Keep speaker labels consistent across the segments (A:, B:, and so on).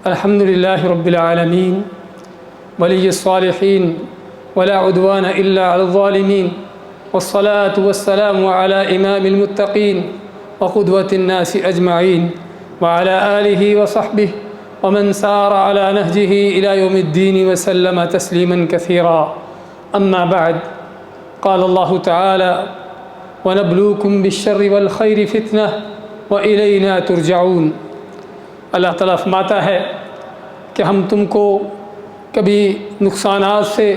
A: الحمد لله رب العالمين ولي الصالحين ولا عدوان إلا على الظالمين والصلاة والسلام على إمام المتقين وقدوة الناس أجمعين وعلى آله وصحبه ومن سار على نهجه إلى يوم الدين وسلم تسليما كثيرا. أما بعد، قال الله تعالى: ونبلوكم بالشر والخير فتنة وإلينا ترجعون. اللہ تعالیٰ فرماتا ہے کہ ہم تم کو کبھی نقصانات سے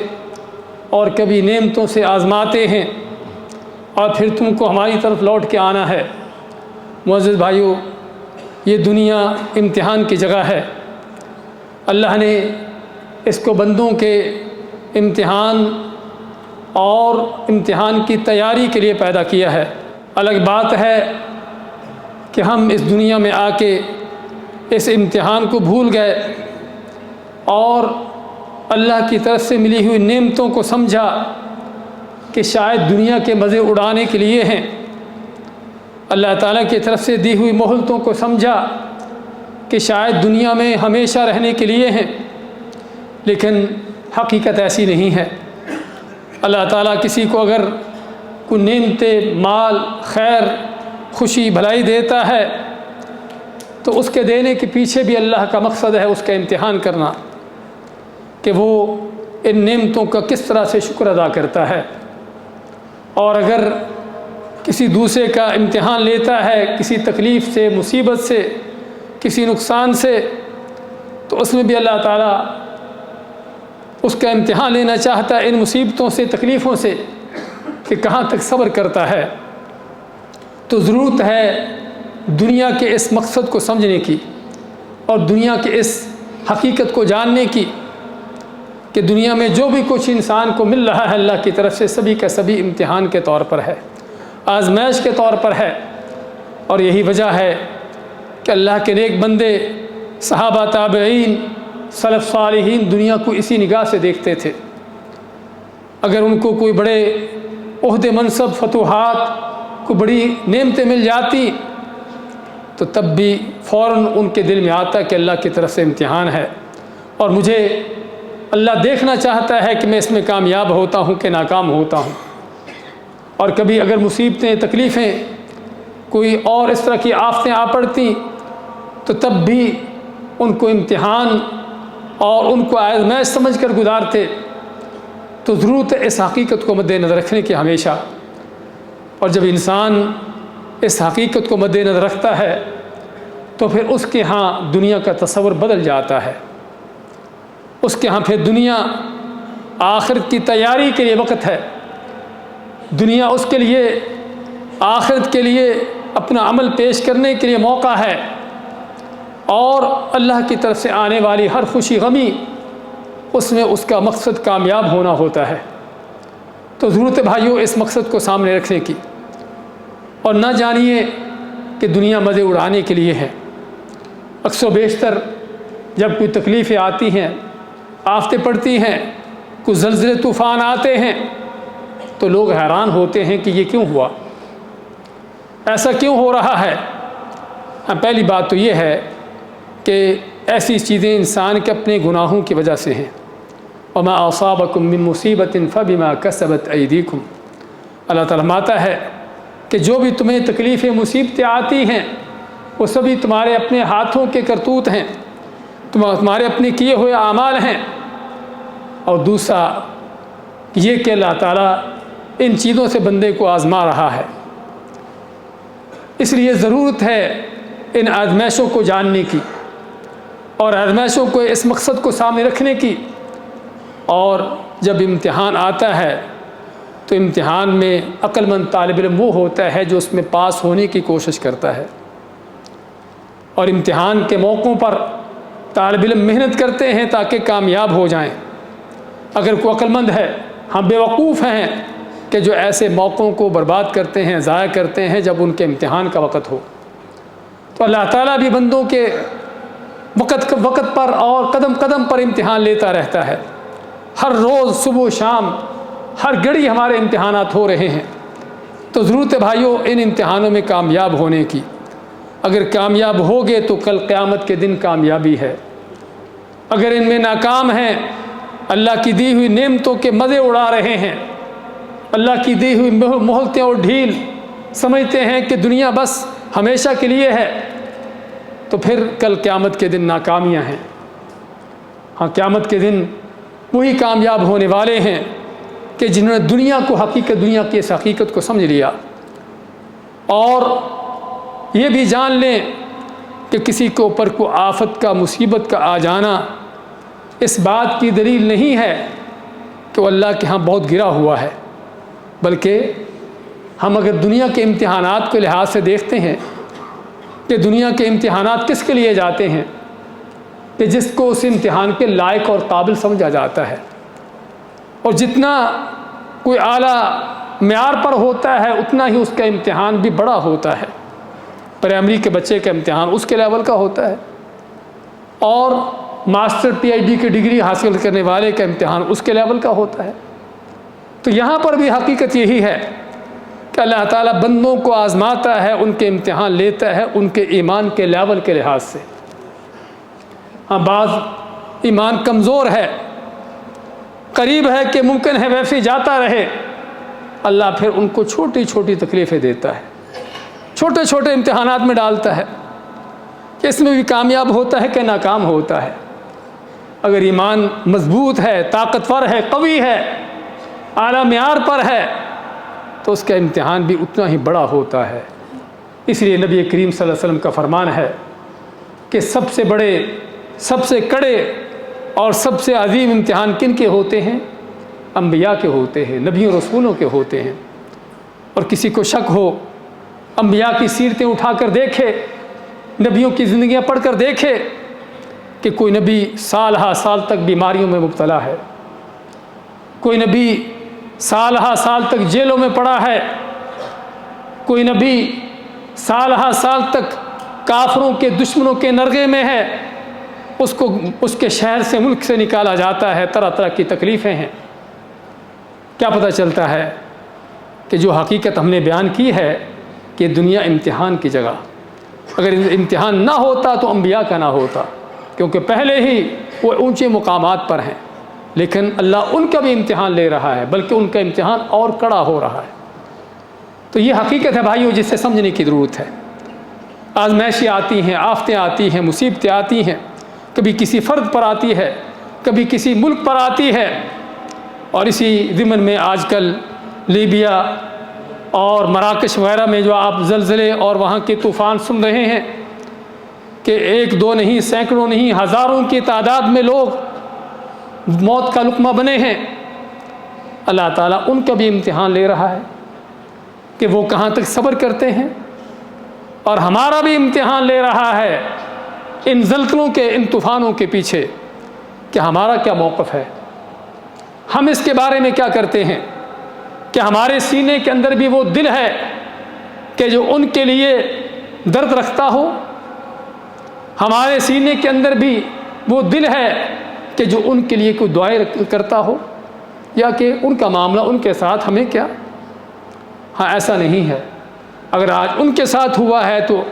A: اور کبھی نعمتوں سے آزماتے ہیں اور پھر تم کو ہماری طرف لوٹ کے آنا ہے. معزز بھائیو، یہ دنیا امتحان کی جگہ ہے. اللہ نے اس کو بندوں کے امتحان اور امتحان کی تیاری کے لیے پیدا کیا ہے. الگ بات ہے کہ ہم اس دنیا میں آ کے اس امتحان کو بھول گئے اور اللہ کی طرف سے ملی ہوئی نعمتوں کو سمجھا کہ شاید دنیا کے مزے اڑانے کے لیے ہیں. اللہ تعالیٰ کی طرف سے دی ہوئی مہلتوں کو سمجھا کہ شاید دنیا میں ہمیشہ رہنے کے لیے ہیں، لیکن حقیقت ایسی نہیں ہے. اللہ تعالیٰ کسی کو اگر کوئی نعمتیں، مال، خیر، خوشی، بھلائی دیتا ہے تو اس کے دینے کے پیچھے بھی اللہ کا مقصد ہے اس کا امتحان کرنا کہ وہ ان نعمتوں کا کس طرح سے شکر ادا کرتا ہے. اور اگر کسی دوسرے کا امتحان لیتا ہے کسی تکلیف سے، مصیبت سے، کسی نقصان سے، تو اس میں بھی اللہ تعالیٰ اس کا امتحان لینا چاہتا ہے ان مصیبتوں سے، تکلیفوں سے، کہ کہاں تک صبر کرتا ہے. تو ضرورت ہے دنیا کے اس مقصد کو سمجھنے کی اور دنیا کے اس حقیقت کو جاننے کی کہ دنیا میں جو بھی کچھ انسان کو مل رہا ہے اللہ کی طرف سے سبھی کا سبھی امتحان کے طور پر ہے، آزمائش کے طور پر ہے. اور یہی وجہ ہے کہ اللہ کے نیک بندے، صحابہ، تابعین، سلف صالحین دنیا کو اسی نگاہ سے دیکھتے تھے. اگر ان کو کوئی بڑے عہدے، منصب، فتوحات، کو بڑی نعمتیں مل جاتی تو تب بھی فوراً ان کے دل میں آتا کہ اللہ کی طرف سے امتحان ہے اور مجھے اللہ دیکھنا چاہتا ہے کہ میں اس میں کامیاب ہوتا ہوں کہ ناکام ہوتا ہوں. اور کبھی اگر مصیبتیں، تکلیفیں، کوئی اور اس طرح کی آفتیں آ پڑتی تو تب بھی ان کو امتحان اور ان کو آزمائش سمجھ کر گزارتے. تو ضرورت ہے اس حقیقت کو مد نظر رکھنے کی ہمیشہ. اور جب انسان اس حقیقت کو مد نظر رکھتا ہے تو پھر اس کے ہاں دنیا کا تصور بدل جاتا ہے. اس کے ہاں پھر دنیا آخرت کی تیاری کے لیے وقت ہے. دنیا اس کے لیے آخرت کے لیے اپنا عمل پیش کرنے کے لیے موقع ہے اور اللہ کی طرف سے آنے والی ہر خوشی غمی اس میں اس کا مقصد کامیاب ہونا ہوتا ہے. تو ضرورت ہے بھائیوں اس مقصد کو سامنے رکھنے کی اور نہ جانیے کہ دنیا مزے اڑانے کے لیے ہے. اکثر و بیشتر جب کوئی تکلیفیں آتی ہیں، آفتیں پڑتی ہیں، کوئی زلزلے، طوفان آتے ہیں تو لوگ حیران ہوتے ہیں کہ یہ کیوں ہوا، ایسا کیوں ہو رہا ہے. پہلی بات تو یہ ہے کہ ایسی چیزیں انسان کے اپنے گناہوں کی وجہ سے ہیں. وما اصابکم من مصیبت فبما کسبت ایدیکم. اللہ تعالیٰ فرماتا ہے کہ جو بھی تمہیں تکلیفیں، مصیبتیں آتی ہیں وہ سبھی تمہارے اپنے ہاتھوں کے کرتوت ہیں، تمہارے اپنے کیے ہوئے اعمال ہیں. اور دوسرا یہ کہ اللہ تعالیٰ ان چیزوں سے بندے کو آزما رہا ہے. اس لیے ضرورت ہے ان آزمائشوں کو جاننے کی اور آزمائشوں کو اس مقصد کو سامنے رکھنے کی. اور جب امتحان آتا ہے تو امتحان میں عقل مند طالب علم وہ ہوتا ہے جو اس میں پاس ہونے کی کوشش کرتا ہے. اور امتحان کے موقعوں پر طالب علم محنت کرتے ہیں تاکہ کامیاب ہو جائیں. اگر کوئی عقل مند ہے، ہم بیوقوف ہیں کہ جو ایسے موقعوں کو برباد کرتے ہیں، ضائع کرتے ہیں جب ان کے امتحان کا وقت ہو. تو اللہ تعالیٰ بھی بندوں کے وقت پر اور قدم قدم پر امتحان لیتا رہتا ہے. ہر روز، صبح و شام، ہر گھڑی ہمارے امتحانات ہو رہے ہیں. تو ضرورت ہے بھائیوں ان امتحانوں میں کامیاب ہونے کی. اگر کامیاب ہوگے تو کل قیامت کے دن کامیابی ہے، اگر ان میں ناکام ہیں، اللہ کی دی ہوئی نعمتوں کے مزے اڑا رہے ہیں، اللہ کی دی ہوئی مہلتیں اور ڈھیل سمجھتے ہیں کہ دنیا بس ہمیشہ کے لیے ہے، تو پھر کل قیامت کے دن ناکامیاں ہیں۔ ہاں، قیامت کے دن وہی کامیاب ہونے والے ہیں کہ جنہوں نے دنیا کی اس حقیقت کو سمجھ لیا، اور یہ بھی جان لیں کہ کسی کے اوپر کوئی آفت کا، مصیبت کا آ جانا اس بات کی دلیل نہیں ہے کہ وہ اللہ کے ہاں بہت گرا ہوا ہے، بلکہ ہم اگر دنیا کے امتحانات کے لحاظ سے دیکھتے ہیں کہ دنیا کے امتحانات کس کے لیے جاتے ہیں، کہ جس کو اس امتحان کے لائق اور قابل سمجھا جاتا ہے، اور جتنا کوئی اعلیٰ معیار پر ہوتا ہے اتنا ہی اس کا امتحان بھی بڑا ہوتا ہے۔ پرائمری کے بچے کا امتحان اس کے لیول کا ہوتا ہے، اور ماسٹر پی ایچ ڈی کی ڈگری حاصل کرنے والے کا امتحان اس کے لیول کا ہوتا ہے۔ تو یہاں پر بھی حقیقت یہی ہے کہ اللہ تعالیٰ بندوں کو آزماتا ہے، ان کے امتحان لیتا ہے ان کے ایمان کے لیول کے لحاظ سے۔ ہاں، بعض ایمان کمزور ہے، قریب ہے کہ ممکن ہے ویسے جاتا رہے، اللہ پھر ان کو چھوٹی چھوٹی تکلیفیں دیتا ہے، چھوٹے چھوٹے امتحانات میں ڈالتا ہے کہ اس میں بھی کامیاب ہوتا ہے کہ ناکام ہوتا ہے۔ اگر ایمان مضبوط ہے، طاقتور ہے، قوی ہے، اعلیٰ معیار پر ہے، تو اس کا امتحان بھی اتنا ہی بڑا ہوتا ہے۔ اس لیے نبی کریم صلی اللہ علیہ وسلم کا فرمان ہے کہ سب سے بڑے، سب سے کڑے اور سب سے عظیم امتحان کن کے ہوتے ہیں؟ انبیاء کے ہوتے ہیں، نبیوں رسولوں کے ہوتے ہیں۔ اور کسی کو شک ہو، انبیاء کی سیرتیں اٹھا کر دیکھے، نبیوں کی زندگیاں پڑھ کر دیکھے کہ کوئی نبی سال ہا سال تک بیماریوں میں مبتلا ہے، کوئی نبی سال ہا سال تک جیلوں میں پڑا ہے، کوئی نبی سال ہا سال تک کافروں کے، دشمنوں کے نرغے میں ہے، اس کے شہر سے، ملک سے نکالا جاتا ہے، طرح طرح کی تکلیفیں ہیں۔ کیا پتہ چلتا ہے کہ جو حقیقت ہم نے بیان کی ہے کہ دنیا امتحان کی جگہ، اگر امتحان نہ ہوتا تو انبیاء کا نہ ہوتا، کیونکہ پہلے ہی وہ اونچے مقامات پر ہیں، لیکن اللہ ان کا بھی امتحان لے رہا ہے، بلکہ ان کا امتحان اور کڑا ہو رہا ہے۔ تو یہ حقیقت ہے بھائیو، جسے سمجھنے کی ضرورت ہے۔ آزمائشیں آتی ہیں، آفتیں آتی ہیں، مصیبتیں آتی ہیں، کبھی کسی فرد پر آتی ہے، کبھی کسی ملک پر آتی ہے، اور اسی ضمن میں آج کل لیبیا اور مراکش وغیرہ میں جو آپ زلزلے اور وہاں کے طوفان سن رہے ہیں کہ ایک دو نہیں، سینکڑوں نہیں، ہزاروں کی تعداد میں لوگ موت کا لقمہ بنے ہیں۔ اللہ تعالیٰ ان کا بھی امتحان لے رہا ہے کہ وہ کہاں تک صبر کرتے ہیں، اور ہمارا بھی امتحان لے رہا ہے ان زلزلوں کے، ان طوفانوں کے پیچھے کہ ہمارا کیا موقف ہے، ہم اس کے بارے میں کیا کرتے ہیں، کہ ہمارے سینے کے اندر بھی وہ دل ہے کہ جو ان کے لیے درد رکھتا ہو، ہمارے سینے کے اندر بھی وہ دل ہے کہ جو ان کے لیے کوئی دعائیں کرتا ہو، یا کہ ان کا معاملہ ان کے ساتھ ہمیں کیا۔ ہاں، ایسا نہیں ہے، اگر آج ان کے ساتھ ہوا ہے تو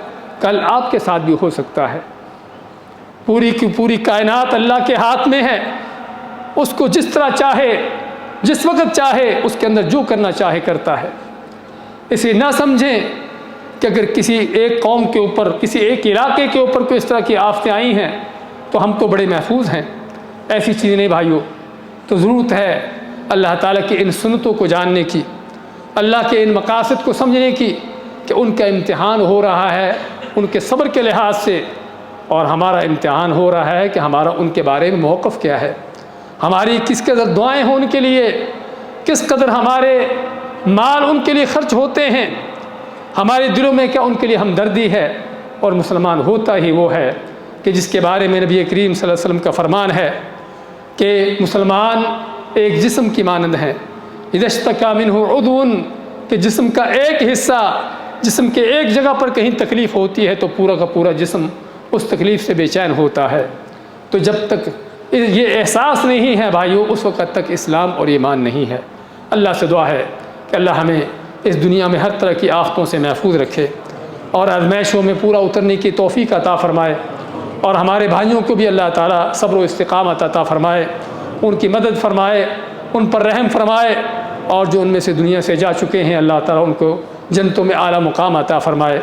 A: کل آپ کے ساتھ بھی ہو سکتا ہے۔ پوری کی پوری کائنات اللہ کے ہاتھ میں ہے، اس کو جس طرح چاہے، جس وقت چاہے، اس کے اندر جو کرنا چاہے کرتا ہے۔ اسے نہ سمجھیں کہ اگر کسی ایک قوم کے اوپر، کسی ایک علاقے کے اوپر کوئی اس طرح کی آفتیں آئی ہیں تو ہم تو بڑے محفوظ ہیں، ایسی چیز نہیں بھائیو۔ تو ضرورت ہے اللہ تعالیٰ کی ان سنتوں کو جاننے کی، اللہ کے ان مقاصد کو سمجھنے کی کہ ان کا امتحان ہو رہا ہے ان کے صبر کے لحاظ سے، اور ہمارا امتحان ہو رہا ہے کہ ہمارا ان کے بارے میں موقف کیا ہے، ہماری کس قدر دعائیں ہوں ان کے لیے، کس قدر ہمارے مال ان کے لیے خرچ ہوتے ہیں، ہمارے دلوں میں کیا ان کے لیے ہمدردی ہے۔ اور مسلمان ہوتا ہی وہ ہے کہ جس کے بارے میں نبی کریم صلی اللہ علیہ وسلم کا فرمان ہے کہ مسلمان ایک جسم کی مانند ہے، اذا اشتکا منہ عضو، کہ جسم کا ایک حصہ، جسم کے ایک جگہ پر کہیں تکلیف ہوتی ہے تو پورا کا پورا جسم اس تکلیف سے بے چین ہوتا ہے۔ تو جب تک یہ احساس نہیں ہے بھائیو، اس وقت تک اسلام اور ایمان نہیں ہے۔ اللہ سے دعا ہے کہ اللہ ہمیں اس دنیا میں ہر طرح کی آفتوں سے محفوظ رکھے اور آزمائشوں میں پورا اترنے کی توفیق عطا فرمائے، اور ہمارے بھائیوں کو بھی اللہ تعالیٰ صبر و استقامت عطا فرمائے، ان کی مدد فرمائے، ان پر رحم فرمائے، اور جو ان میں سے دنیا سے جا چکے ہیں اللہ تعالیٰ ان کو جنتوں میں اعلیٰ مقام عطا فرمائے۔